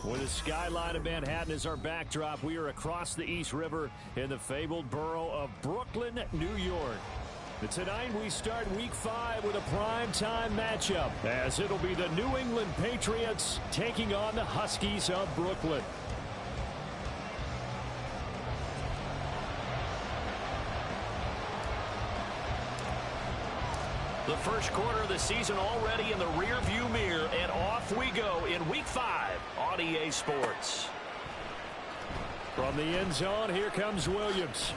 With the skyline of Manhattan as our backdrop, we are across the East River in the fabled borough of Brooklyn, New York. And tonight we start Week 5 with a primetime matchup, as it'll be the New England Patriots taking on the Huskies of Brooklyn. The first quarter of the season already in the rearview mirror, and off we go in Week 5 on EA Sports. From the end zone, here comes Williams.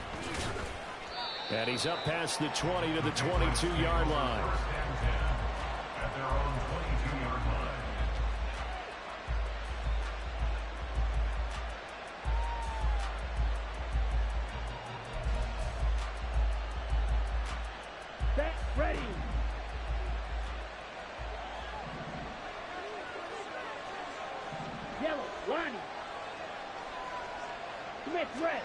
And he's up past the 20 to the 22-yard line. At their own 22-yard line. Set, ready. Yellow, lining. Smith, red.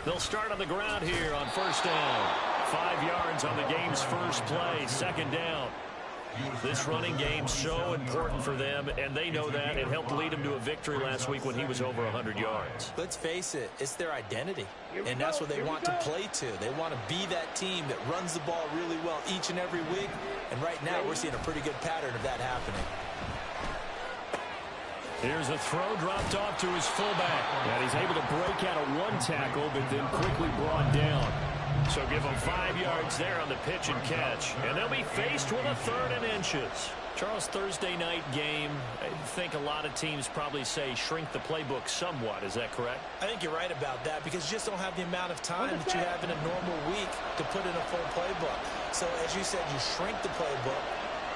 They'll start on the ground here on first down. 5 yards on the game's first play, second down. This running game's so important for them, and they know that. It helped lead them to a victory last week when he was over 100 yards. Let's face it, it's their identity, and that's what they want to play to. They want to be that team that runs the ball really well each and every week, and right now we're seeing a pretty good pattern of that happening. Here's a throw dropped off to his fullback. And he's able to break out of one tackle, but then quickly brought down. So give him 5 yards there on the pitch and catch. And they'll be faced with a 3rd and inches. Charles, Thursday night game, I think a lot of teams probably say shrink the playbook somewhat. Is that correct? I think you're right about that because you just don't have the amount of time that you have in a normal week to put in a full playbook. So as you said, you shrink the playbook.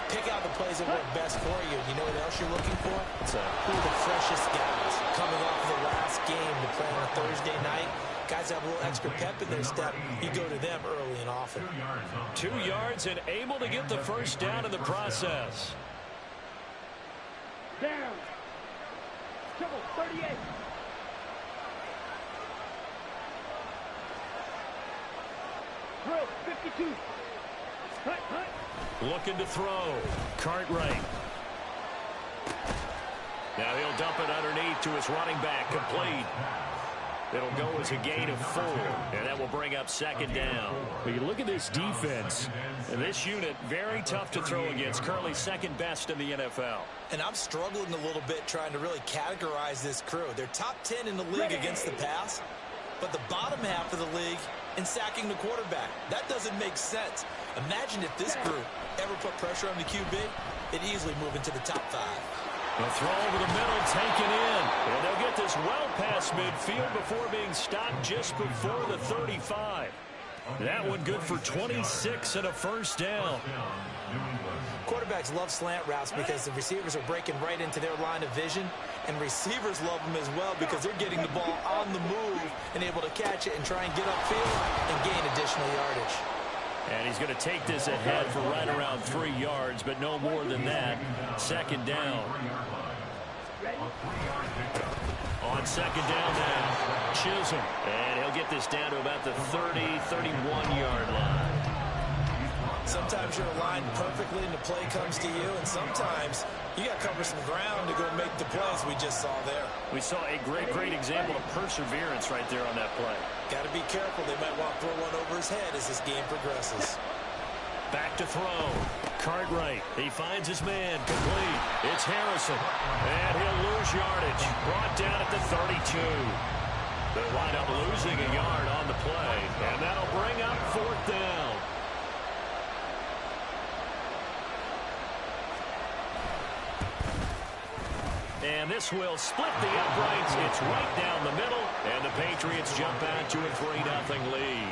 Pick out the plays that work best for you. You know what else you're looking for? Who are the freshest guys coming off the last game to play on a Thursday night? Guys have a little extra pep in their step. You go to them early and often. 2 yards and able to get the first down in the process. Down. Trouble, 38. Drill, 52. Hut, hut. Looking to throw. Cartwright. Now he'll dump it underneath to his running back. Complete. It'll go as a gain of 4, and that will bring up second down. But you look at this defense, and this unit, very tough to throw against. Currently second best in the NFL. And I'm struggling a little bit trying to really categorize this crew. They're top 10 in the league against the pass, but the bottom half of the league in sacking the quarterback. That doesn't make sense. Imagine if this group ever put pressure on the QB, it'd easily move into the top 5. The throw over the middle, taken in. And they'll get this well past midfield before being stopped just before the 35. That one good for 26 and a first down. Quarterbacks love slant routes because the receivers are breaking right into their line of vision, and receivers love them as well because they're getting the ball on the move and able to catch it and try and get upfield and gain additional yardage. And he's going to take this ahead for right around 3 yards, but no more than that. Second down. On second down now, Chisholm. And he'll get this down to about the 30, 31-yard line. Sometimes you're aligned perfectly and the play comes to you, and sometimes you got to cover some ground to go make the plays we just saw there. We saw a great example of perseverance right there on that play. Got to be careful. They might want to throw one over his head as this game progresses. Back to throw. Cartwright. He finds his man. Complete. It's Harrison. And he'll lose yardage. Brought down at the 32. They'll wind up losing a yard on the play. And that'll bring up 4th down. And this will split the uprights. It's right down the middle. And the Patriots jump out to a 3-0 lead.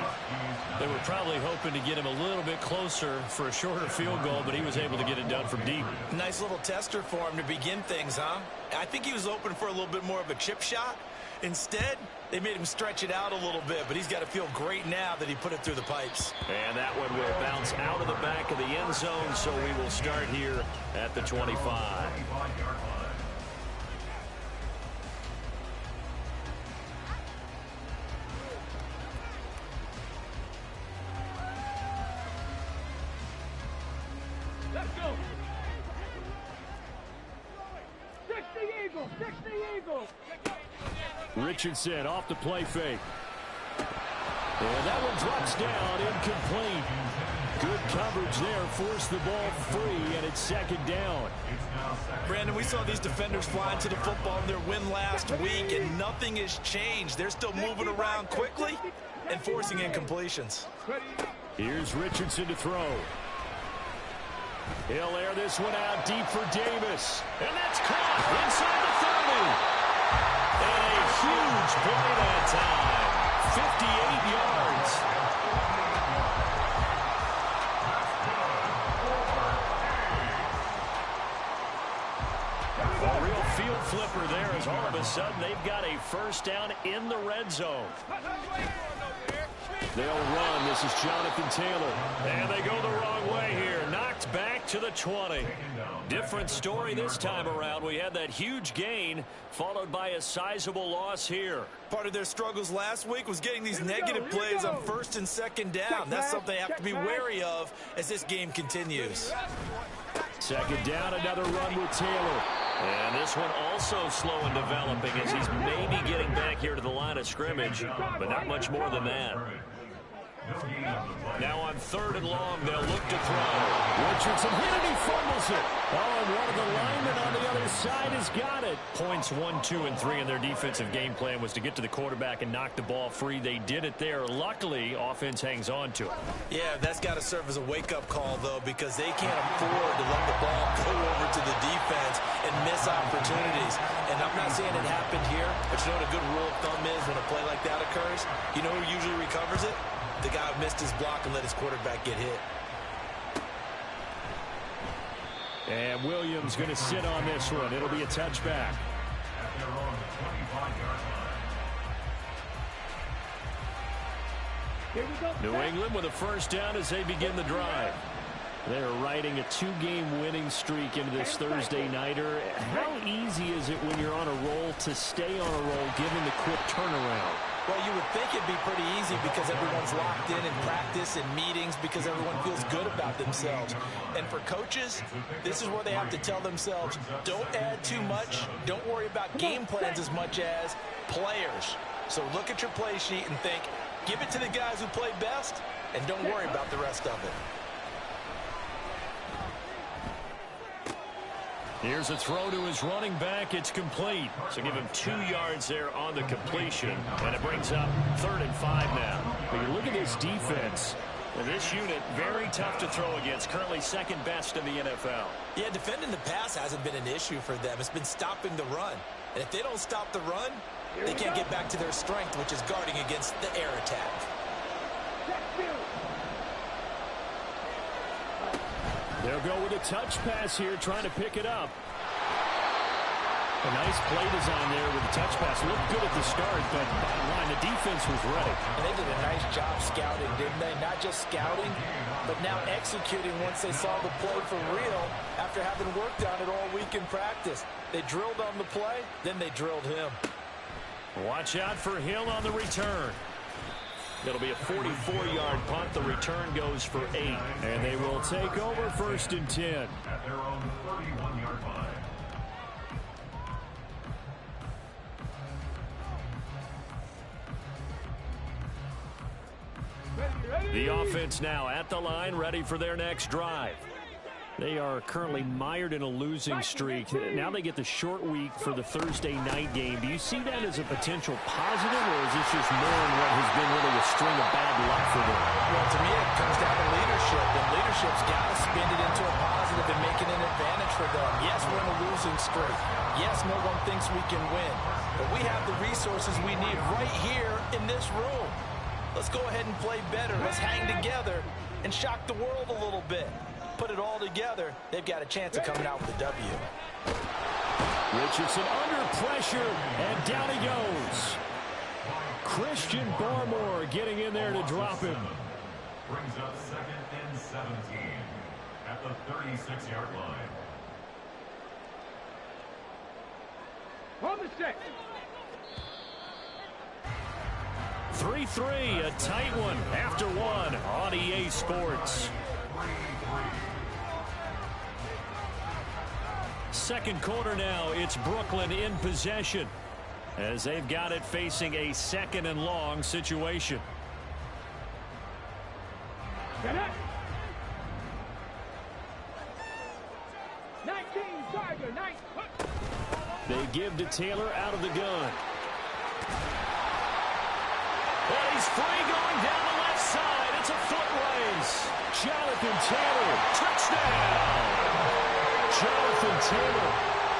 They were probably hoping to get him a little bit closer for a shorter field goal, but he was able to get it done from deep. Nice little tester for him to begin things, huh? I think he was open for a little bit more of a chip shot. Instead, they made him stretch it out a little bit, but he's got to feel great now that he put it through the pipes. And that one will bounce out of the back of the end zone, so we will start here at the 25. Let's go. 6, Richardson off the play fake. And that one drops down, incomplete. Good coverage there, forced the ball free, and it's second down. Brandon, we saw these defenders fly into the football in their win last week, and nothing has changed. They're still moving around quickly and forcing incompletions. Here's Richardson to throw. He'll air this one out deep for Davis. And that's caught inside the 30. And a huge play that time. 58 yards. A real field flipper there as all of a sudden they've got a first down in the red zone. They'll run. This is Jonathan Taylor. And they go the wrong way here. Knocked back to the 20. Different story this time around. We had that huge gain followed by a sizable loss here. Part of their struggles last week was getting these negative plays on first and second down. That's something they have to be wary of as this game continues. Second down, another run with Taylor. And this one also slow in developing as he's maybe getting back here to the line of scrimmage, but not much more than that. Now on 3rd and long, they'll look to throw. Richardson hit it, he fumbles it. Oh, and one of the linemen on the other side has got it. Points 1, 2, and 3 in their defensive game plan was to get to the quarterback and knock the ball free. They did it there. Luckily, offense hangs on to it. Yeah, that's got to serve as a wake-up call, though, because they can't afford to let the ball go over to the defense and miss opportunities. And I'm not saying it happened here, but you know what a good rule of thumb is when a play like that occurs? You know who usually recovers it? The guy who missed his block and let his quarterback get hit. And Williams going to sit on this one. It'll be a touchback. New England with a first down as they begin the drive. They're riding a 2-game winning streak into this Thursday nighter. How easy is it when you're on a roll to stay on a roll given the quick turnaround? Well, you would think it'd be pretty easy because everyone's locked in practice and meetings because everyone feels good about themselves. And for coaches, this is where they have to tell themselves, don't add too much. Don't worry about game plans as much as players. So look at your play sheet and think, give it to the guys who play best, and don't worry about the rest of it. Here's a throw to his running back. It's complete. So give him 2 yards there on the completion. And it brings up 3rd and 5 now. But you look at this defense. And this unit, very tough to throw against. Currently second best in the NFL. Yeah, defending the pass hasn't been an issue for them. It's been stopping the run. And if they don't stop the run, they can't get back to their strength, which is guarding against the air attack. They'll go with a touch pass here, trying to pick it up. A nice play design there with the touch pass. Looked good at the start, but bottom line, the defense was ready. And they did a nice job scouting, didn't they? Not just scouting, but now executing once they saw the play for real after having worked on it all week in practice. They drilled on the play, then they drilled him. Watch out for Hill on the return. It'll be a 44-yard punt. The return goes for 8. And they will take over 1st and 10. At their own 31-yard line. The offense now at the line, ready for their next drive. They are currently mired in a losing streak. Now they get the short week for the Thursday night game. Do you see that as a potential positive, or is this just more in what has been really a string of bad luck for them? Well, to me, it comes down to leadership, and leadership's got to spin it into a positive and make it an advantage for them. Yes, we're in a losing streak. Yes, no one thinks we can win, but we have the resources we need right here in this room. Let's go ahead and play better. Let's hang together and shock the world a little bit. Put it all together, they've got a chance of coming out with a W. Richardson under pressure, and down he goes. Christian Barmore getting in there to drop him. Brings up 2nd and 17 at the 36-yard line. On the set. 3-3, a tight one after one on EA Sports. Second quarter now, it's Brooklyn in possession. as they've got it facing a 2nd and long situation. Get it. 19, Tiger, 9. They give to Taylor out of the gun. And he's free going down the left side. It's a foot race. Jonathan Taylor, touchdown. Jonathan Taylor,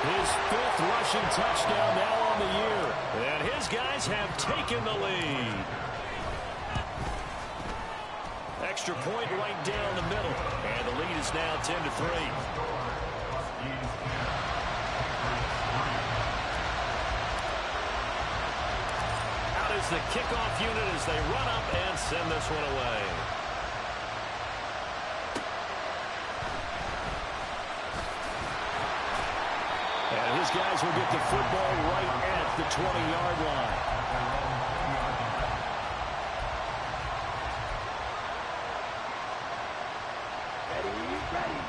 his 5th rushing touchdown now on the year. And his guys have taken the lead. Extra point right down the middle. And the lead is now 10-3. Out is the kickoff unit as they run up and send this one away. And his guys will get the football right at the 20-yard line.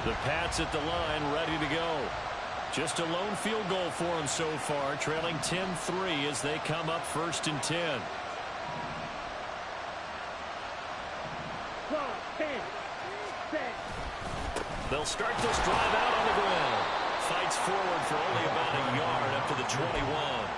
The Pats at the line, ready to go. Just a lone field goal for them so far, trailing 10-3 as they come up 1st and 10. They'll start this drive out on the ground. Fights forward for only about a yard up to the 21.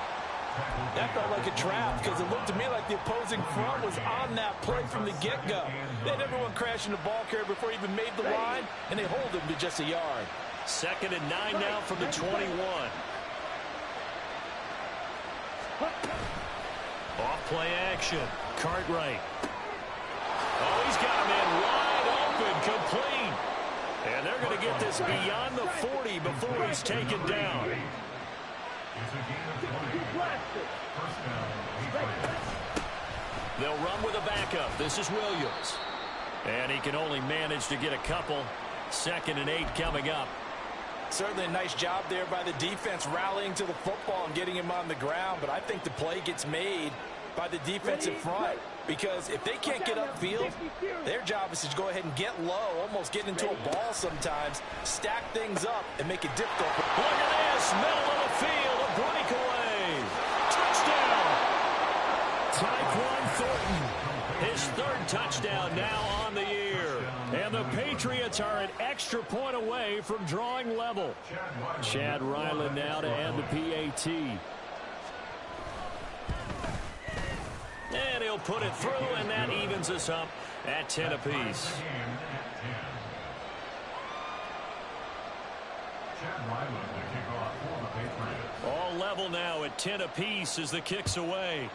That felt like a trap because it looked to me like the opposing front was on that play from the get-go. They had everyone crashing the ball carrier before he even made the line, and they hold him to just a yard. 2nd and 9 now from the 21. Off play action. Cartwright. Oh, he's got a man wide open, complete. And they're going to get this beyond the 40 before he's taken down. They'll run with a backup. This is Williams. And he can only manage to get a couple. 2nd and 8 coming up. Certainly a nice job there by the defense rallying to the football and getting him on the ground. But I think the play gets made by the defensive front. Because if they can't get upfield, their job is to go ahead and get low, almost get into a ball sometimes, stack things up, and make it difficult. Look at this, middle of the field, a breakaway. Touchdown. Tyquan Thornton, his 3rd touchdown now on the year. And the Patriots are an extra point away from drawing level. Chad Ryland now to add the PAT. And he'll put it through, and that evens us up at 10 apiece. All level now at 10 apiece as the kick's away.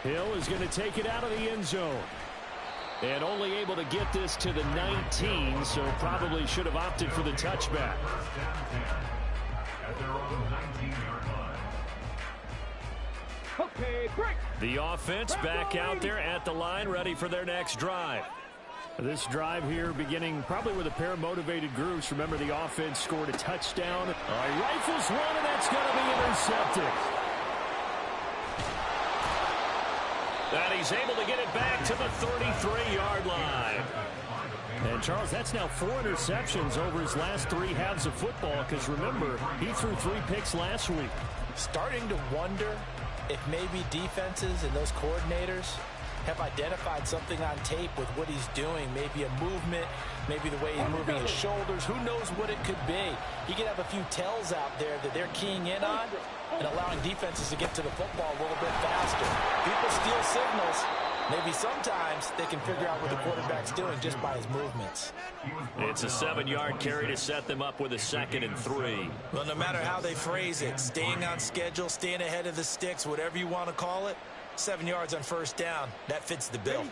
Hill is going to take it out of the end zone. And only able to get this to the 19, so probably should have opted for the touchback. At their own 19-yard line. Okay, break. The offense back out there at the line, ready for their next drive. This drive here beginning probably with a pair of motivated groups. Remember, the offense scored a touchdown. Rifles one, and that's going to be intercepted. And he's able to get it back to the 33-yard line. And, Charles, that's now 4 interceptions over his last 3 halves of football because, remember, he threw 3 picks last week. Starting to wonder if maybe defenses and those coordinators have identified something on tape with what he's doing. Maybe a movement, maybe the way he's moving his shoulders. Who knows what it could be? He could have a few tells out there that they're keying in on and allowing defenses to get to the football a little bit faster. People steal signals. Maybe sometimes they can figure out what the quarterback's doing just by his movements. It's a 7-yard carry to set them up with a 2nd and 3. Well, no matter how they phrase it, staying on schedule, staying ahead of the sticks, whatever you want to call it, 7 yards on 1st down. That fits the bill.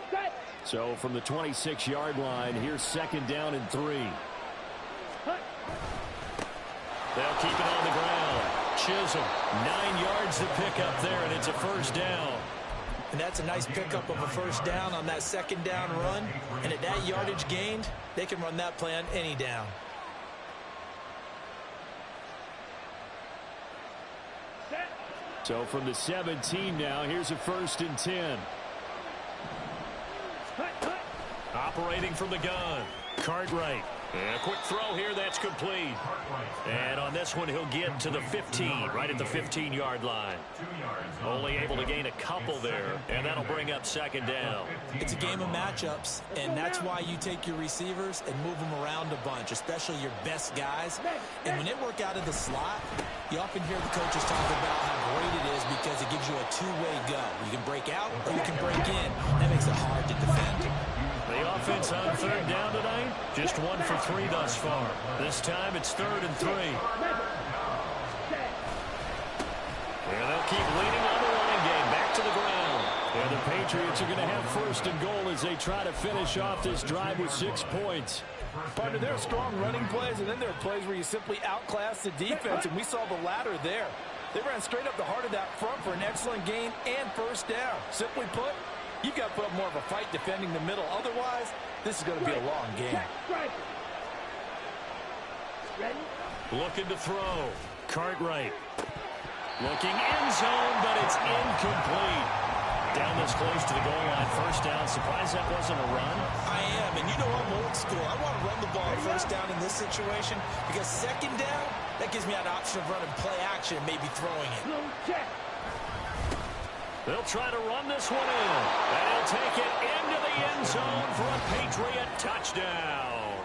So from the 26-yard line, here's 2nd down and 3. They'll keep it on the ground. Chisholm, 9 yards to pick up there, and it's a 1st down. And that's a nice pickup of a 1st down on that 2nd down run. And at that yardage gained, they can run that play on any down. So from the 17 now, here's a 1st and 10. Operating from the gun, Cartwright. And a quick throw here, that's complete. And on this one, he'll get to the 15, right at the 15-yard line. Only able to gain a couple there, and that'll bring up second down. It's a game of matchups, and that's why you take your receivers and move them around a bunch, especially your best guys. And when they work out of the slot, you often hear the coaches talk about how great it is because it gives you a two-way go. You can break out or you can break in. That makes it hard to defend. The offense on third down tonight, just 1 for 3 thus far. This time it's 3rd and 3. And they'll keep leaning on the running game. Back to the ground. And the Patriots are going to have 1st and goal as they try to finish off this drive with 6 points. Partner, there are strong running plays, and then there are plays where you simply outclass the defense, and we saw the latter there. They ran straight up the heart of that front for an excellent gain and 1st down. Simply put, you've got to put up more of a fight defending the middle. Otherwise, this is going to be a long game. Looking to throw. Cartwright. Looking end zone, but it's incomplete. Down this close to the goal line. 1st down. Surprised that wasn't a run? I am, and you know I'm old school. I want to run the ball 1st down in this situation because 2nd down, that gives me an option of running play action and maybe throwing it. They'll try to run this one in. And he'll take it into the end zone for a Patriot touchdown.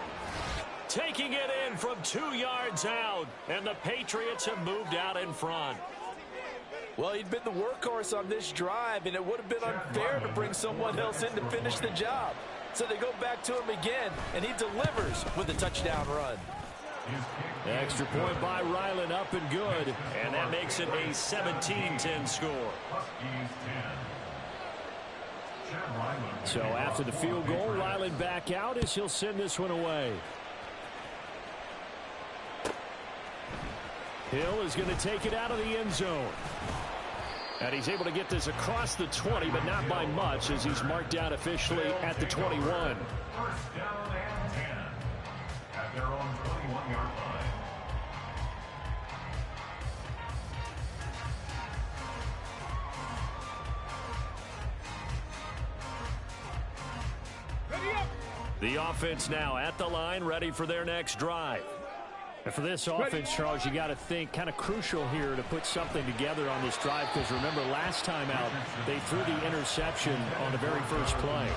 Taking it in from 2 yards out. And the Patriots have moved out in front. Well, he'd been the workhorse on this drive, and it would have been unfair to bring someone else in to finish the job. So they go back to him again, and he delivers with a touchdown run. Extra point by Ryland, up and good. And that makes it a 17-10 score. So after the field goal, Ryland back out as he'll send this one away. Hill is going to take it out of the end zone. And he's able to get this across the 20, but not by much as he's marked down officially at the 21. 1st down and 10 at their own 21-yard line. The offense now at the line, ready for their next drive. And for this offense, Charles, you got to think kind of crucial here to put something together on this drive because remember last time out they threw the interception on the very first play.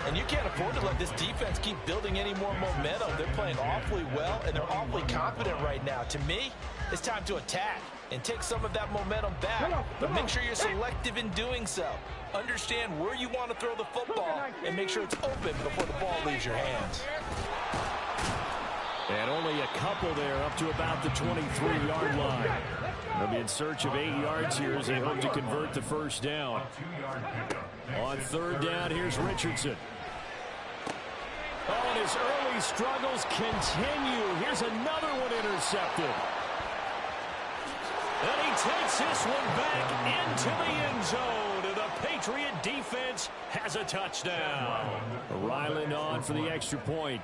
And you can't afford to let this defense keep building any more momentum. They're playing awfully well, and they're awfully confident right now. To me, it's time to attack and take some of that momentum back. But make sure you're selective in doing so. Understand where you want to throw the football and make sure it's open before the ball leaves your hands. And only a couple there up to about the 23-yard line. They'll be in search of 8 yards here as they hope to convert the 1st down. On 3rd down, here's Richardson. Oh, and his early struggles continue. Here's another one intercepted. And he takes this one back into the end zone. And the Patriot defense has a touchdown. Ryland on for the extra point.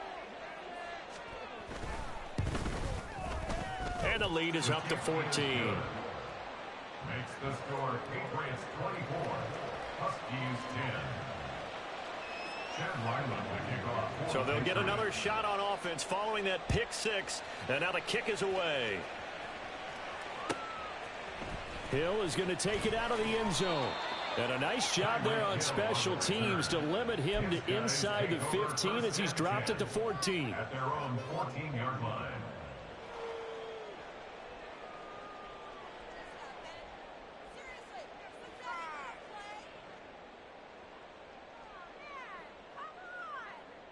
And the lead is up to 14. Makes the score Patriots 24, Huskies 10. So they'll get another shot on offense following that pick 6. And now the kick is away. Hill is going to take it out of the end zone. And a nice job there on special teams to limit him to inside the 15 as he's dropped at the 14. At their own 14-yard line.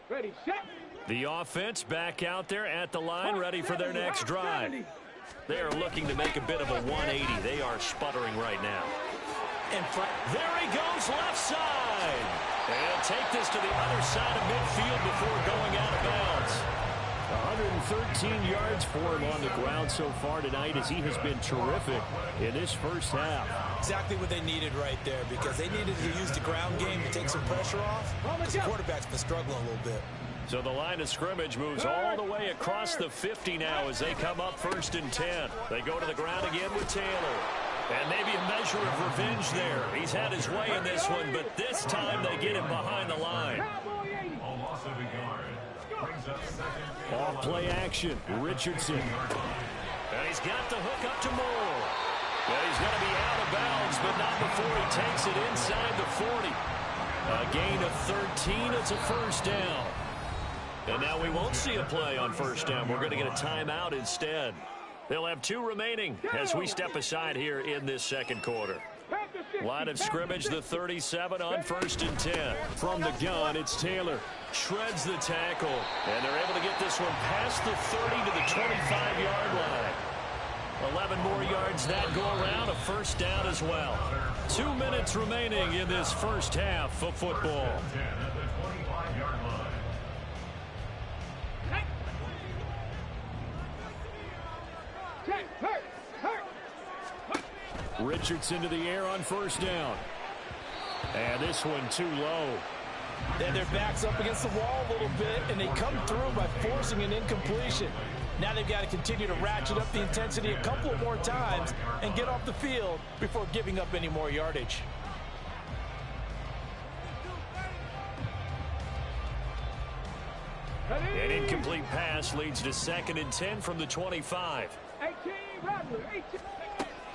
Ready, set. The offense back out there at the line, ready for their next drive. They are looking to make a bit of a 180. They are sputtering right now. And there he goes, left side. And take this to the other side of midfield before going out of bounds. 113 yards for him on the ground so far tonight as he has been terrific in this first half. exactly what they needed right there because they needed to use the ground game to take some pressure off because the quarterback's been struggling a little bit. So the line of scrimmage moves all the way across the 50 now as they come up 1st and 10. They go to the ground again with Taylor. And maybe a measure of revenge there. He's had his way in this one, but this time they get him behind the line. A loss of a yard. Off play action. Richardson. And he's got the hook up to Moore. And he's going to be out of bounds, but not before he takes it inside the 40. A gain of 13. It's a first down. And now we won't see a play on first down. We're going to get a timeout instead. They'll have 2 remaining as we step aside here in this second quarter. Line of scrimmage, the 37 on 1st and 10. From the gun, it's Taylor. Shreds the tackle. And they're able to get this one past the 30 to the 25-yard line. 11 more yards that go around, a first down as well. 2 minutes remaining in this first half of football. Richardson to the air on first down. And this one too low. And their back's up against the wall a little bit, and they come through by forcing an incompletion. Now they've got to continue to ratchet up the intensity a couple of more times and get off the field before giving up any more yardage. An incomplete pass leads to 2nd and 10 from the 25.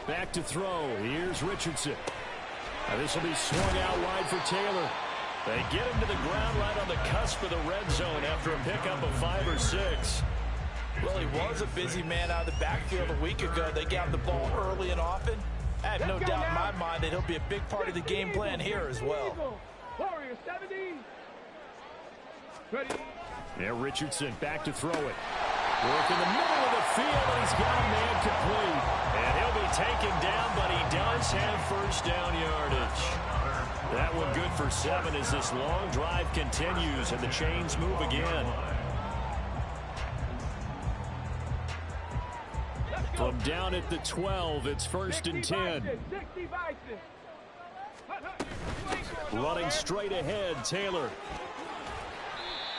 Back to throw. Here's Richardson. Now this will be swung out wide for Taylor. They get him to the ground right on the cusp of the red zone after a pickup of 5 or 6. Well, he was a busy man out of the backfield a week ago. They got the ball early and often. I have no doubt in my mind that he'll be a big part of the game plan here as well. Yeah, Richardson back to throw it. Work in the middle of the field, and he's got a man complete. And he'll be taken down, but he does have first down yardage. That one good for 7 as this long drive continues and the chains move again. From down at the 12, it's 1st and 10. Running straight ahead, Taylor.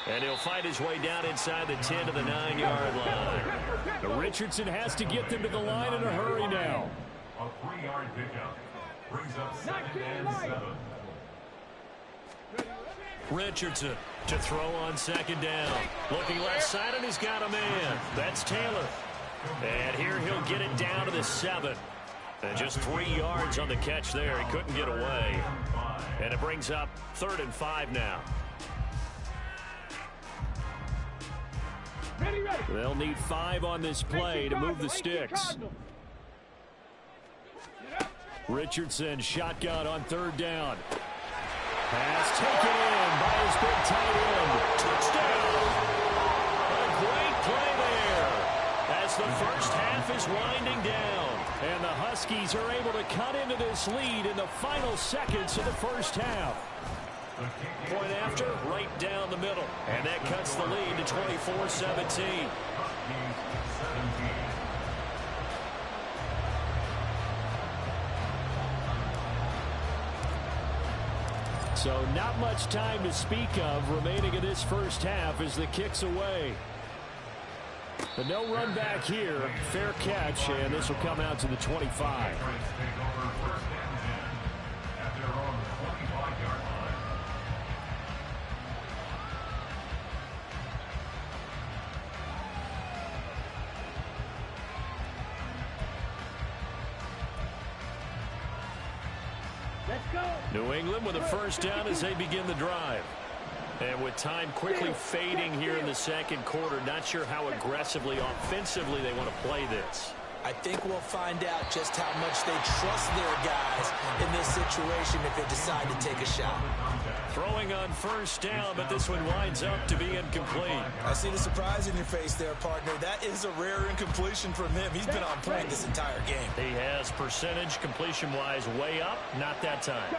And he'll fight his way down inside the 10 to the 9-yard line. Richardson has to get them to the line in a hurry now. A 3-yard pickup brings up 2nd and 7. Richardson to throw on 2nd down. Looking left side, and he's got a man. That's Taylor. And here he'll get it down to the 7. And just 3 yards on the catch there. He couldn't get away. And it brings up 3rd and 5 now. They'll need 5 on this play to move the sticks. Richardson shotgun on 3rd down. Pass taken in by his big tight end. Touchdown! A great play there as the first half is winding down. And the Huskies are able to cut into this lead in the final seconds of the first half. Point after, right down the middle. And that cuts the lead to 24-17. So not much time to speak of remaining in this first half as the kick's away. But no run back here. Fair catch, and this will come out to the 25. New England with a first down as they begin the drive. And with time quickly fading here in the second quarter, not sure how aggressively, offensively they want to play this. I think we'll find out just how much they trust their guys in this situation if they decide to take a shot. Throwing on first down, but this one winds up to be incomplete. I see the surprise in your face there, partner. That is a rare incompletion from him. He's been on point this entire game. He has percentage completion-wise way up, not that time.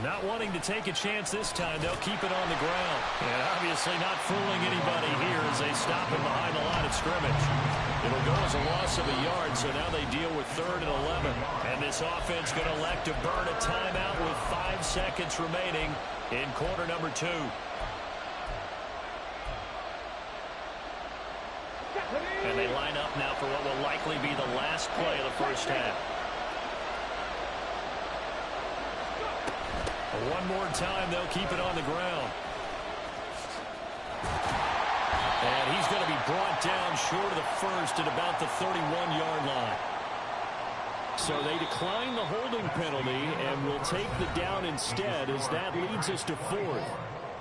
Not wanting to take a chance this time, they'll keep it on the ground. And obviously not fooling anybody here as they stop him behind the line of scrimmage. It'll go as a loss of a yard, so now they deal with 3rd and 11. And this offense going to elect to burn a timeout with 5 seconds remaining in quarter number 2. And they line up now for what will likely be the last play of the first half. One more time, they'll keep it on the ground. And he's going to be brought down short of the first at about the 31-yard line. So they decline the holding penalty and will take the down instead, as that leads us to fourth.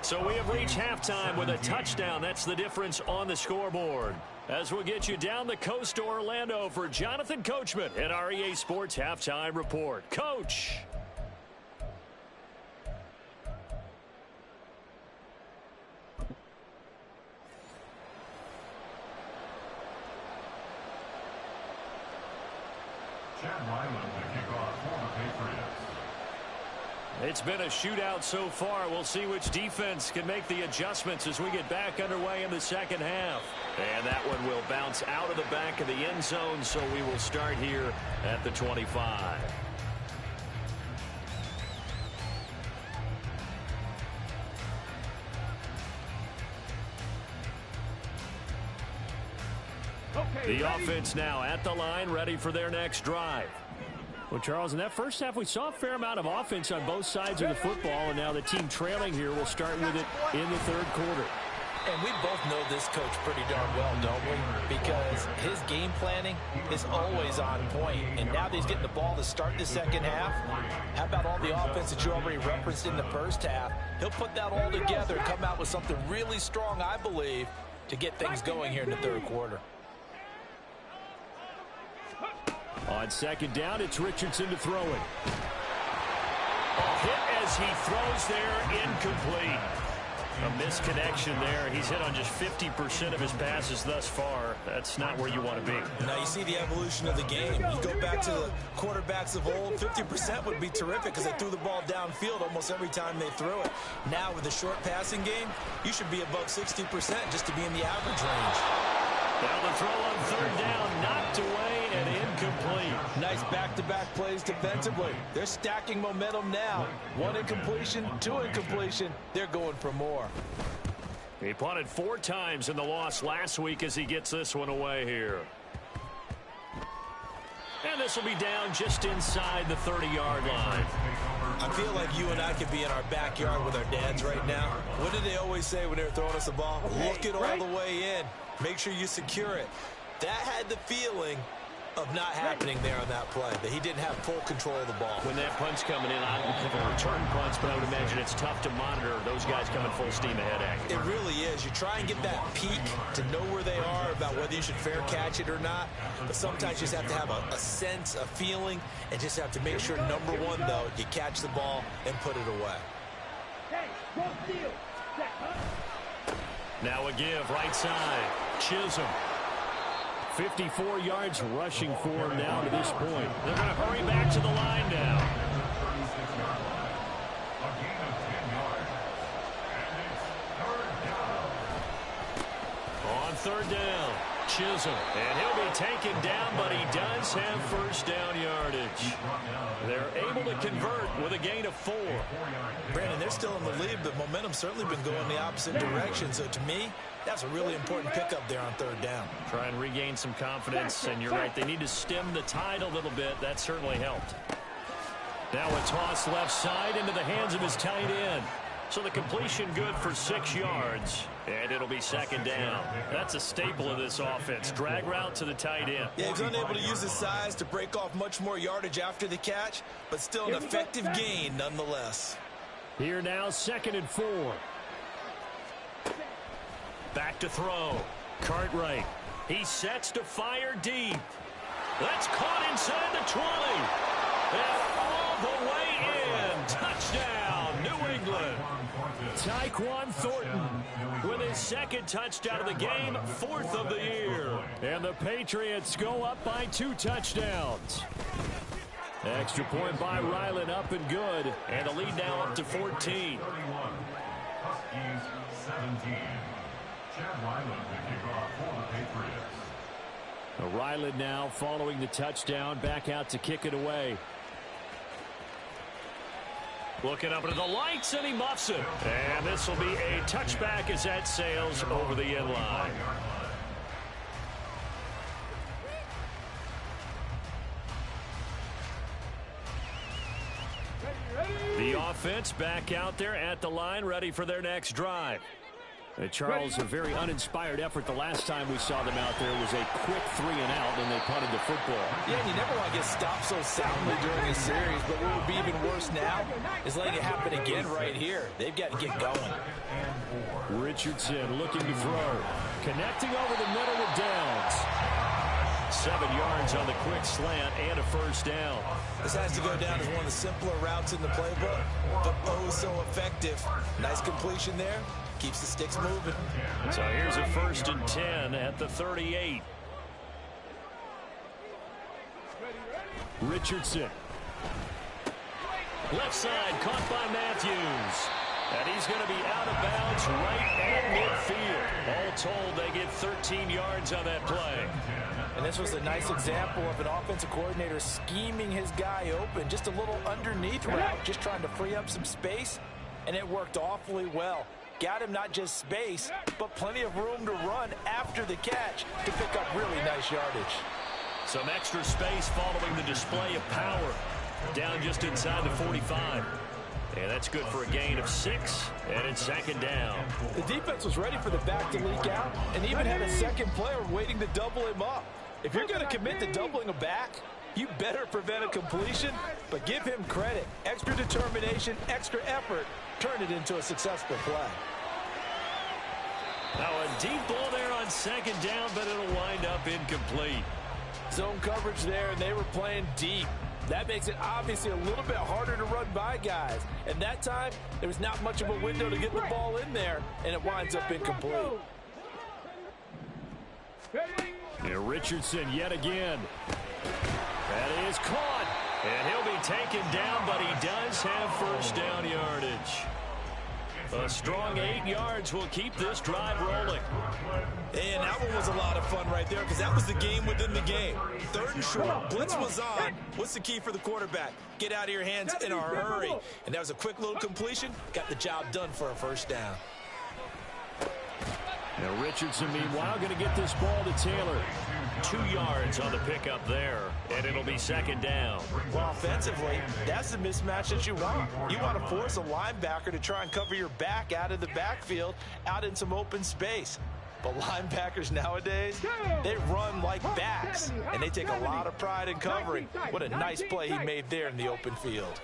So we have reached halftime with a touchdown. That's the difference on the scoreboard. As we'll get you down the coast to Orlando for Jonathan Coachman and our EA Sports Halftime Report. Coach. It's been a shootout so far. We'll see which defense can make the adjustments as we get back underway in the second half. And that one will bounce out of the back of the end zone, so we will start here at the 25. The offense now at the line, ready for their next drive. Well, Charles, in that first half, we saw a fair amount of offense on both sides of the football, and now the team trailing here will start with it in the third quarter. And we both know this coach pretty darn well, don't we? Because his game planning is always on point. And now that he's getting the ball to start the second half, how about all the offense that you already referenced in the first half? He'll put that all together and come out with something really strong, I believe, to get things going here in the third quarter. On second down, it's Richardson to throw it. A hit as he throws there, incomplete. A misconnection there. He's hit on just 50% of his passes thus far. That's not where you want to be. Now you see the evolution of the game. You go back to the quarterbacks of old, 50% would be terrific because they threw the ball downfield almost every time they threw it. Now with the short passing game, you should be above 60% just to be in the average range. Now the throw on third down, knocked away and incomplete. Nice back-to-back plays defensively. They're stacking momentum now. One incompletion, two incompletion. They're going for more. He punted 4 times in the loss last week as he gets this one away here. And this will be down just inside the 30-yard line. I feel like you and I could be in our backyard with our dads right now. What did they always say when they were throwing us a ball? Look it all the way in. Make sure you secure it. That had the feeling of not happening there on that play, that he didn't have full control of the ball. When that punt's coming in, I don't have a return punts, but I would imagine it's tough to monitor those guys coming full steam ahead at you. It really is. You try and get that peek to know where they are, about whether you should fair catch it or not. But sometimes you just have to have a sense, a feeling, and just have to make sure, number one, though, you catch the ball and put it away. Now a give, right side. Chisholm. 54 yards rushing for him now to this point. They're going to hurry back to the line now. On third down, Chisholm. And he'll be taken down, but he does have first down yardage. They're able to convert with a gain of 4. Brandon, they're still in the lead, but momentum's certainly been going the opposite direction. So to me, that's a really important pickup there on third down. Try and regain some confidence, and you're right, they need to stem the tide a little bit. That certainly helped. Now a toss left side into the hands of his tight end. So the completion good for 6 yards, and it'll be second down. That's a staple of this offense. Drag route to the tight end. Yeah, he's unable to use his size to break off much more yardage after the catch, but still an effective gain nonetheless. Here now, 2nd and 4. Back to throw. Cartwright. He sets to fire deep. That's caught inside the 20. And all the way in. Touchdown, New England. Tyquan Thornton with his 2nd touchdown of the game, 4th of the year. And the Patriots go up by 2 touchdowns. Extra point by Ryland, up and good. And the lead now up to 14. Huskies 17. Chad Ryland to kick off for the Patriots. Ryland now following the touchdown, back out to kick it away. Looking up into the lights, and he muffs it. And this will be a touchback as that sails over the end line. The offense back out there at the line, ready for their next drive. Charles, a very uninspired effort the last time we saw them out there was a quick 3-and-out, and they punted the football. Yeah, and you never want to get stopped so soundly during a series, but what would be even worse now is letting it happen again right here. They've got to get going. Richardson looking to throw. Connecting over the middle with Downs. 7 yards on the quick slant and a first down. This has to go down as one of the simpler routes in the playbook, but oh so effective. Nice completion there. Keeps the sticks moving. So here's a 1st and 10 at the 38. Richardson. Left side caught by Matthews. And he's going to be out of bounds right at midfield. All told, they get 13 yards on that play. And this was a nice example of an offensive coordinator scheming his guy open. Just a little underneath route, just trying to free up some space. And it worked awfully well. Got him not just space, but plenty of room to run after the catch to pick up really nice yardage. Some extra space following the display of power. Down just inside the 45. And that's good for a gain of 6, and it's 2nd down. The defense was ready for the back to leak out and even had a second player waiting to double him up. If you're going to commit to doubling a back, you better prevent a completion, but give him credit. Extra determination, extra effort, turn it into a successful play. Now a deep ball there on 2nd down, but it'll wind up incomplete. Zone coverage there, and they were playing deep. That makes it obviously a little bit harder to run by guys. And that time, there was not much of a window to get the ball in there, and it winds up incomplete. And Richardson yet again. That is caught. And he'll be taken down, but he does have 1st down yardage. A strong 8 yards will keep this drive rolling. And that one was a lot of fun right there because that was the game within the game. 3rd and short. Blitz was on. What's the key for the quarterback? Get out of your hands in a hurry. And that was a quick little completion. Got the job done for a 1st down. Now Richardson, meanwhile, going to get this ball to Taylor. 2 yards on the pickup there, and it'll be 2nd down. Well, offensively, that's the mismatch that you want. You want to force a linebacker to try and cover your back out of the backfield, out in some open space. But linebackers nowadays, they run like backs, and they take a lot of pride in covering. What a nice play he made there in the open field.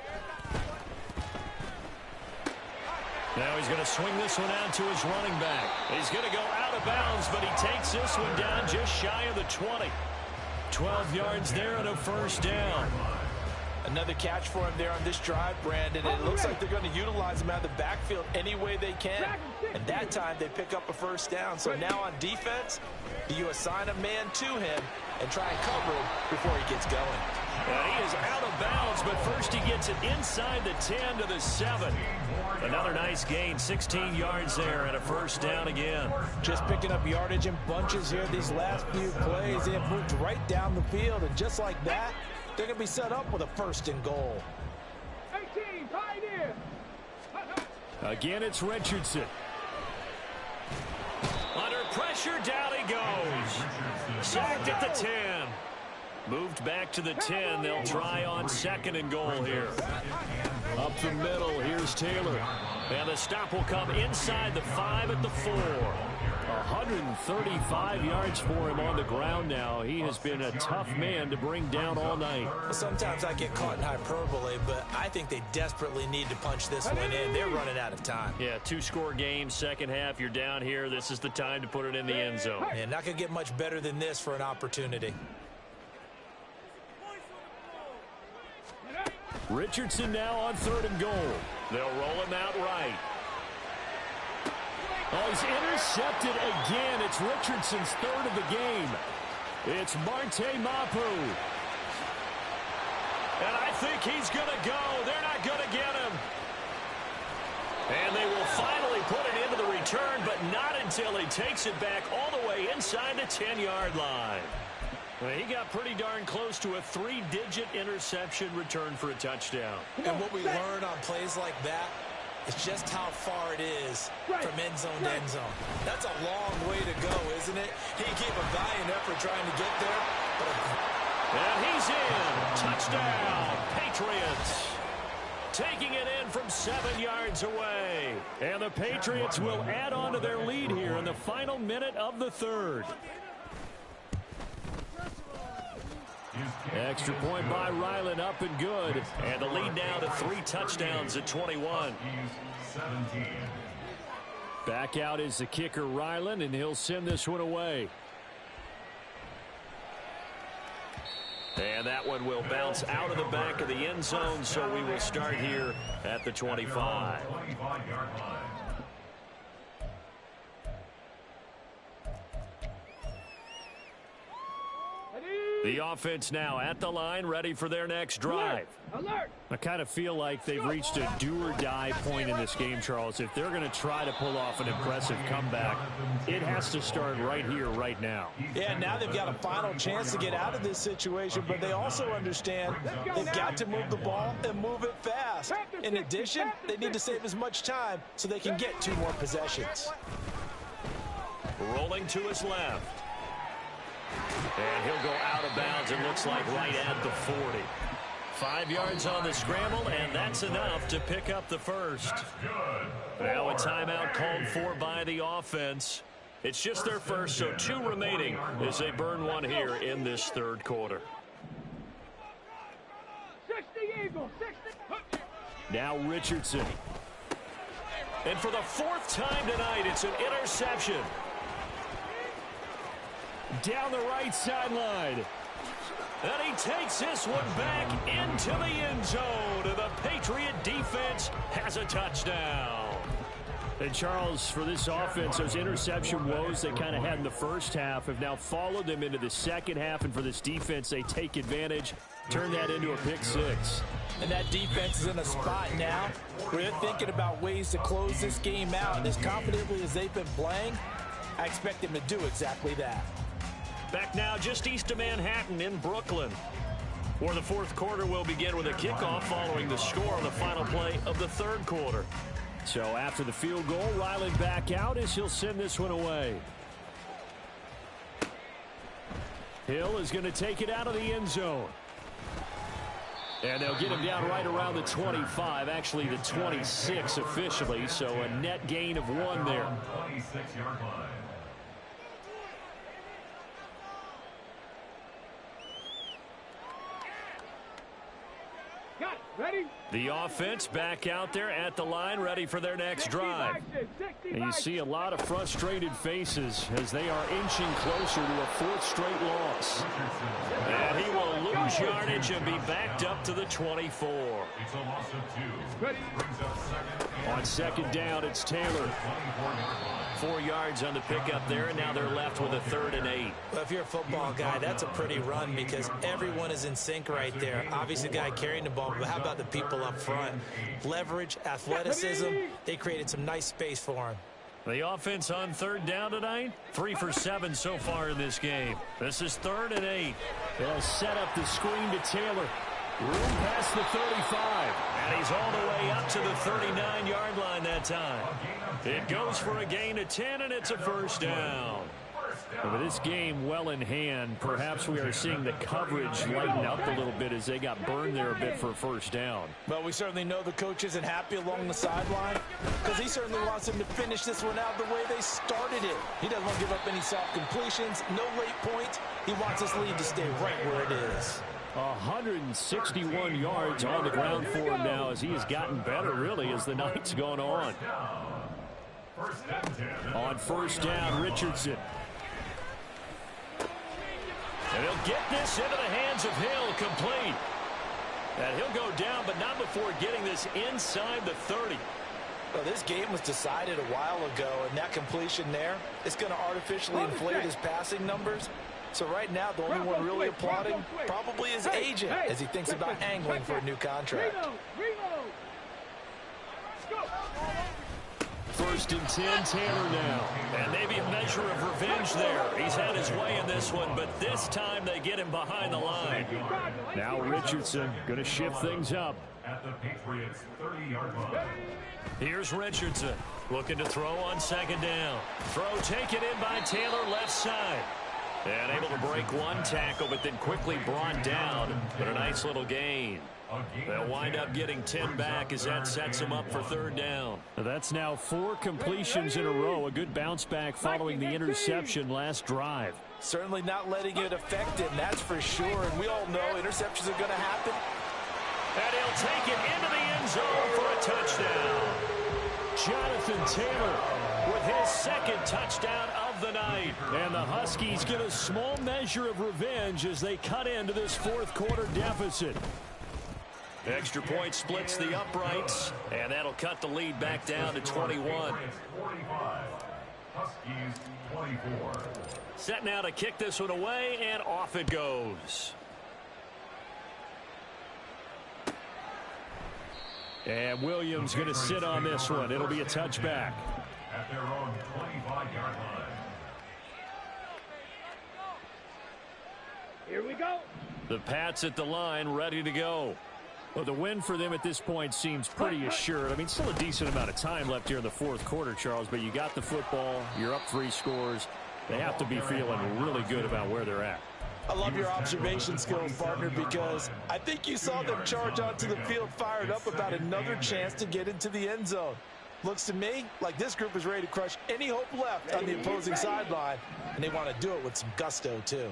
Now he's going to swing this one out to his running back. He's going to go out of bounds, but he takes this one down just shy of the 20. 12 yards there and a 1st down. Another catch for him there on this drive, Brandon. And it looks like they're going to utilize him out of the backfield any way they can. And that time they pick up a 1st down. So now on defense, you assign a man to him and try and cover him before he gets going. And he is out of bounds, but first he gets it inside the 10 to the 7. Another nice gain, 16 yards there and a 1st down again. Just picking up yardage in bunches here these last few plays. They have moved right down the field, and just like that, they're going to be set up with a 1st and goal. 18, Pioneer. Again, it's Richardson. Under pressure, down he goes. Sacked at the 10. Moved back to the 10. They'll try on 2nd and goal here. Up the middle, here's Taylor. And the stop will come inside the 5 at the 4. 135 yards for him on the ground now. He has been a tough man to bring down all night. Well, sometimes I get caught in hyperbole, but I think they desperately need to punch this one in. They're running out of time. Yeah, 2-score game, 2nd half. You're down here. This is the time to put it in the end zone. And not going to get much better than this for an opportunity. Richardson now on 3rd and goal. They'll roll him out right. Oh, he's intercepted again. It's Richardson's 3rd of the game. It's Marte Mapu. And I think he's going to go. They're not going to get him. And they will finally put it into the return, but not until he takes it back all the way inside the 10-yard line. Well, he got pretty darn close to a 3-digit interception return for a touchdown. And what we learn on plays like that is just how far it is from end zone to end zone. That's a long way to go, isn't it? He gave a valiant effort trying to get there. And he's in. Touchdown, Patriots. taking it in from 7 yards away. And the Patriots will add on to their lead here in the final minute of the third. Extra point by Ryland, up and good. And the lead now to 3 touchdowns at 21. Back out is the kicker, Ryland, and he'll send this one away. And that one will bounce out of the back of the end zone, so we will start here at the 25. The offense now at the line, ready for their next drive. Alert! I kind of feel like they've reached a do-or-die point in this game, Charles. If they're going to try to pull off an impressive comeback, it has to start right here, right now. Yeah, now they've got a final chance to get out of this situation, but they also understand they've got to move the ball and move it fast. In addition, they need to save as much time so they can get 2 more possessions. Rolling to his left. And he'll go out of bounds, it looks like right at the 40. 5 yards on the scramble, and that's enough to pick up the first. Now a timeout called for by the offense. It's just their first, so 2 remaining as they burn one here in this third quarter. 60 Eagles, 60. Now Richardson. And for the 4th time tonight, it's an interception. Down the right sideline. And he takes this one back into the end zone. And the Patriot defense has a touchdown. And Charles, for this offense, those interception woes they kind of had in the first half have now followed them into the second half. And for this defense, they take advantage, turn that into a pick 6. And that defense is in a spot now where they're thinking about ways to close this game out. And as confidently as they've been playing, I expect them to do exactly that. Back now just east of Manhattan in Brooklyn, where the fourth quarter will begin with a kickoff following the score on the final play of the third quarter. So after the field goal, Ryland back out as he'll send this one away. Hill is going to take it out of the end zone. And they'll get him down right around the 25, actually the 26 officially, so a net gain of 1 there. 26-yard line. Ready? The offense back out there at the line, ready for their next drive. And you see a lot of frustrated faces as they are inching closer to a 4th straight loss. And he will lose yardage and be backed up to the 24. It's a loss of 2. Ready? Brings up second. On second down, it's Taylor. 4 yards on the pickup there, and now they're left with a 3rd and 8. Well, if you're a football guy, that's a pretty run because everyone is in sync right there. Obviously, the guy carrying the ball, but how about the people up front? Leverage, athleticism, they created some nice space for him. The offense on 3rd down tonight, 3 for 7 so far in this game. This is 3rd and 8. They'll set up the screen to Taylor. Room past the 35. And he's all the way up to the 39-yard line that time. It goes for a gain of 10, and it's a first down. With this game well in hand, perhaps we are seeing the coverage lighten up a little bit as they got burned there a bit for a first down. Well, we certainly know the coach isn't happy along the sideline because he certainly wants them to finish this one out the way they started it. He doesn't want to give up any soft completions, no late points. He wants his lead to stay right where it is. 161 yards on the ground for him now as he has gotten better, really, as the night's gone on. On first down, Richardson. And he'll get this into the hands of Hill, complete. And he'll go down, but not before getting this inside the 30. Well, this game was decided a while ago, and that completion there is going to artificially inflate his passing numbers. So right now, the only one really applauding probably his agent as he thinks about angling for a new contract. First and 10, Taylor now. And maybe a measure of revenge there. He's had his way in this one, but this time they get him behind the line. Now Richardson going to shift things up. At the Patriots 30-yard line. Here's Richardson looking to throw on second down. Throw taken in by Taylor left side. And able to break one tackle, but then quickly brought down. But a nice little gain. They'll wind up getting 10 back as that sets them up for third down. That's now 4 completions in a row. A good bounce back following the interception last drive. Certainly not letting it affect him, that's for sure. And we all know interceptions are going to happen. And he'll take it into the end zone for a touchdown. Jonathan Taylor with his second touchdown of the night. And the Huskies get a small measure of revenge as they cut into this fourth quarter deficit. Extra point splits the uprights, and that'll cut the lead back down to 21. 45. Huskies 24. Set now to kick this one away, and off it goes. And Williams going to sit on this one. It'll be a touchback. At their own 25-yard line. Here we go. The Pats at the line, ready to go. Well, the win for them at this point seems pretty assured. I mean, still a decent amount of time left here in the fourth quarter, Charles, but you got the football. You're up 3 scores. They have to be feeling really good about where they're at. I love your observation skills, partner, because I think you saw them charge onto the field fired up about another chance to get into the end zone. Looks to me like this group is ready to crush any hope left on the opposing sideline, and they want to do it with some gusto, too.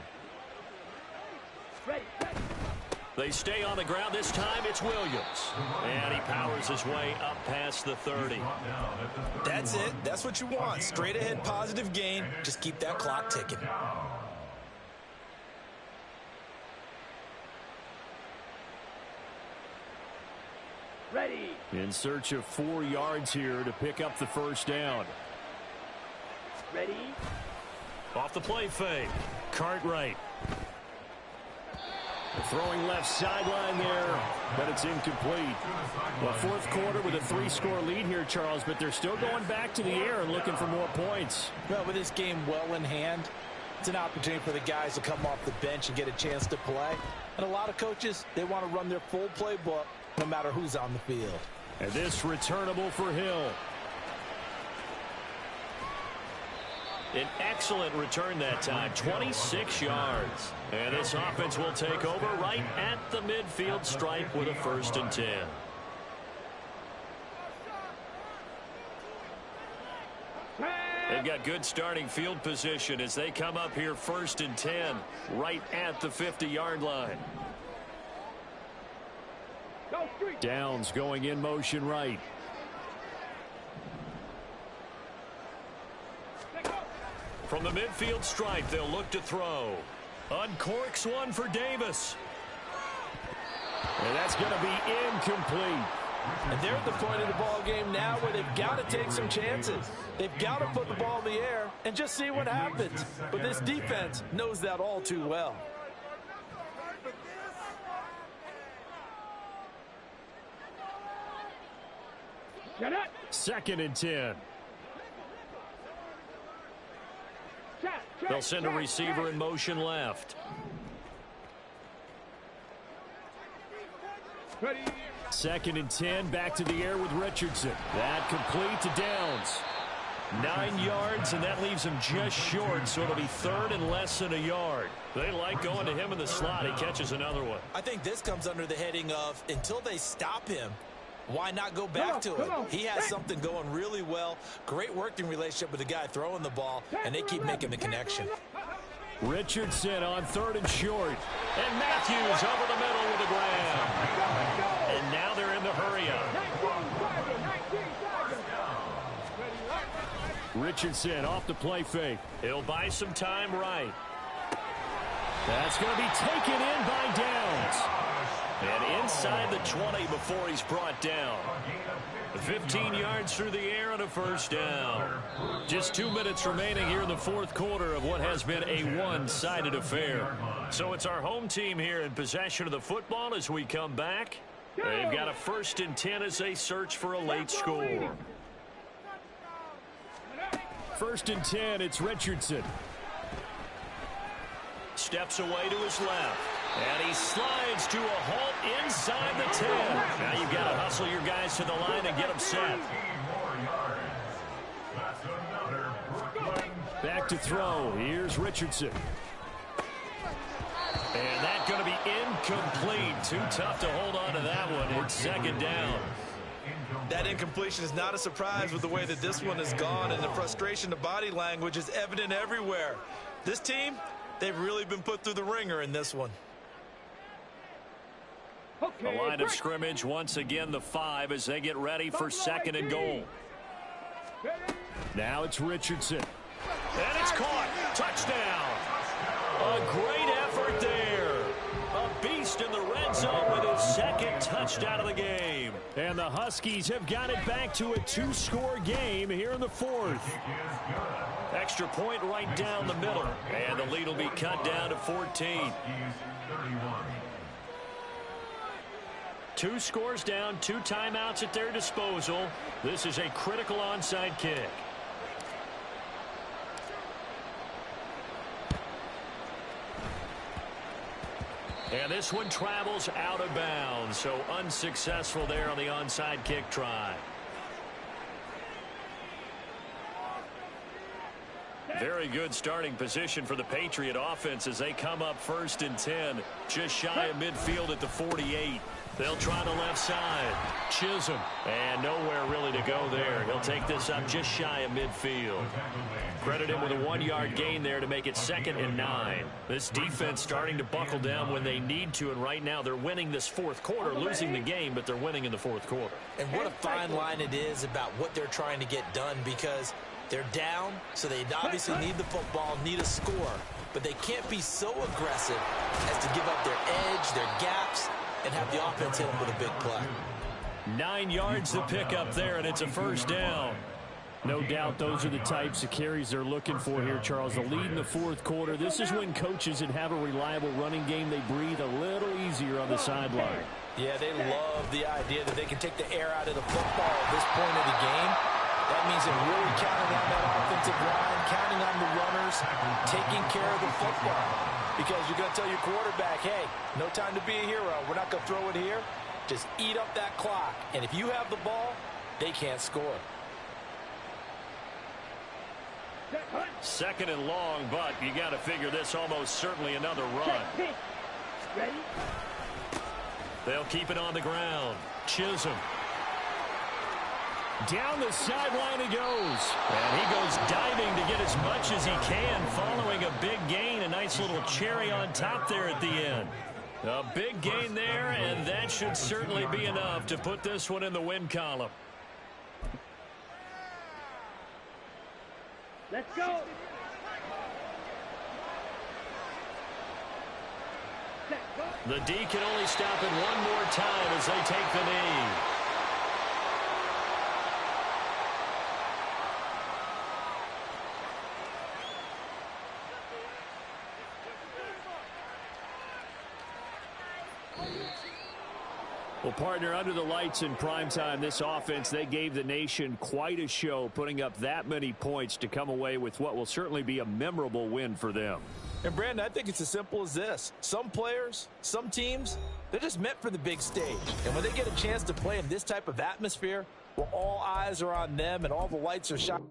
They stay on the ground. This time it's Williams. And he powers his way up past the 30. That's it. That's what you want. Straight ahead positive gain. Just keep that clock ticking. Ready. In search of 4 yards here to pick up the first down. Ready. Off the play fake. Cartwright. Throwing left sideline there, but it's incomplete. Well, fourth quarter with a 3-score lead here, Charles, but they're still going back to the air and looking for more points. Well, with this game well in hand, it's an opportunity for the guys to come off the bench and get a chance to play. And a lot of coaches, they want to run their full playbook no matter who's on the field. And this returnable for Hill. An excellent return that time, 26 yards. And this offense will take over right at the midfield stripe with a 1st and 10. They've got good starting field position as they come up here 1st and 10 right at the 50-yard line. Downs going in motion right. From the midfield stripe, they'll look to throw. Uncorks one for Davis. And that's going to be incomplete. And they're at the point of the ball game now where they've got to take some chances. They've got to put the ball in the air and just see what happens. But this defense knows that all too well. Get it. 2nd and 10. They'll send a receiver in motion left. Ready. 2nd and 10, back to the air with Richardson. That complete to Downs. 9 yards, and that leaves him just short, so it'll be 3rd and less than a yard. They like going to him in the slot. He catches another one. I think this comes under the heading of until they stop him, why not go back to it? He has something going really well. Great working relationship with the guy throwing the ball, and they keep making the connection. Richardson on 3rd and short. And Matthews over the middle with a grab. And now they're in the hurry-up. Richardson off the play fake. He'll buy some time right. That's going to be taken in by Downs. And inside the 20 before he's brought down. 15 yards through the air and a 1st down. Just 2 minutes remaining here in the fourth quarter of what has been a one-sided affair. So it's our home team here in possession of the football as we come back. They've got a 1st and 10 as they search for a late score. 1st and 10, it's Richardson. Steps away to his left. And he slides to a halt inside the 10. Now you've got to hustle your guys to the line and get them set. Back to throw. Here's Richardson. going to be incomplete. Too tough to hold on to that one. It's second down. That incompletion is not a surprise with the way that this one has gone, and the frustration, the body language is evident everywhere. This team, they've really been put through the ringer in this one. The line of scrimmage, once again, the 5 as they get ready for second and goal. Now it's Richardson. And it's caught. Touchdown. A great effort there. A beast in the red zone with his second touchdown of the game. And the Huskies have got it back to a 2-score game here in the 4th. Extra point right down the middle. And the lead will be cut down to 14. 2 scores down, 2 timeouts at their disposal. This is a critical onside kick. And this one travels out of bounds, so unsuccessful there on the onside kick try. Very good starting position for the Patriot offense as they come up 1st and 10, just shy of midfield at the 48. They'll try the left side. Chisholm. And nowhere really to go there. He'll take this up just shy of midfield. Credit him with a 1-yard gain there to make it 2nd and 9. This defense starting to buckle down when they need to, and right now they're winning this 4th quarter, losing the game, but they're winning in the 4th quarter. And what a fine line it is about what they're trying to get done, because they're down, so they obviously need the football, need a score, but they can't be so aggressive as to give up their edge, their gaps, and have the offense hit them with a big play. 9 yards to pick up there, and it's a 1st down. No doubt those are the types of carries they're looking for here, Charles. The lead in the 4th quarter. This is when coaches that have a reliable running game, they breathe a little easier on the sideline. Yeah, they love the idea that they can take the air out of the football at this point of the game. That means they're really counting on that offensive line, counting on the runners, taking care of the football. Because you're going to tell your quarterback, hey, no time to be a hero. We're not going to throw it here. Just eat up that clock. And if you have the ball, they can't score. 2nd and long, but you got to figure this almost certainly another run. Ready? They'll keep it on the ground. Chisholm. Down the sideline he goes. And he goes diving to get as much as he can following a big gain. A nice little cherry on top there at the end. A big gain there, and that should certainly be enough to put this one in the win column. Let's go. The D can only stop it one more time as they take the knee. Well, partner, under the lights in primetime, this offense, they gave the nation quite a show, putting up that many points to come away with what will certainly be a memorable win for them. And, Brandon, I think it's as simple as this. Some players, some teams, they're just meant for the big stage. And when they get a chance to play in this type of atmosphere, where all eyes are on them and all the lights are shining,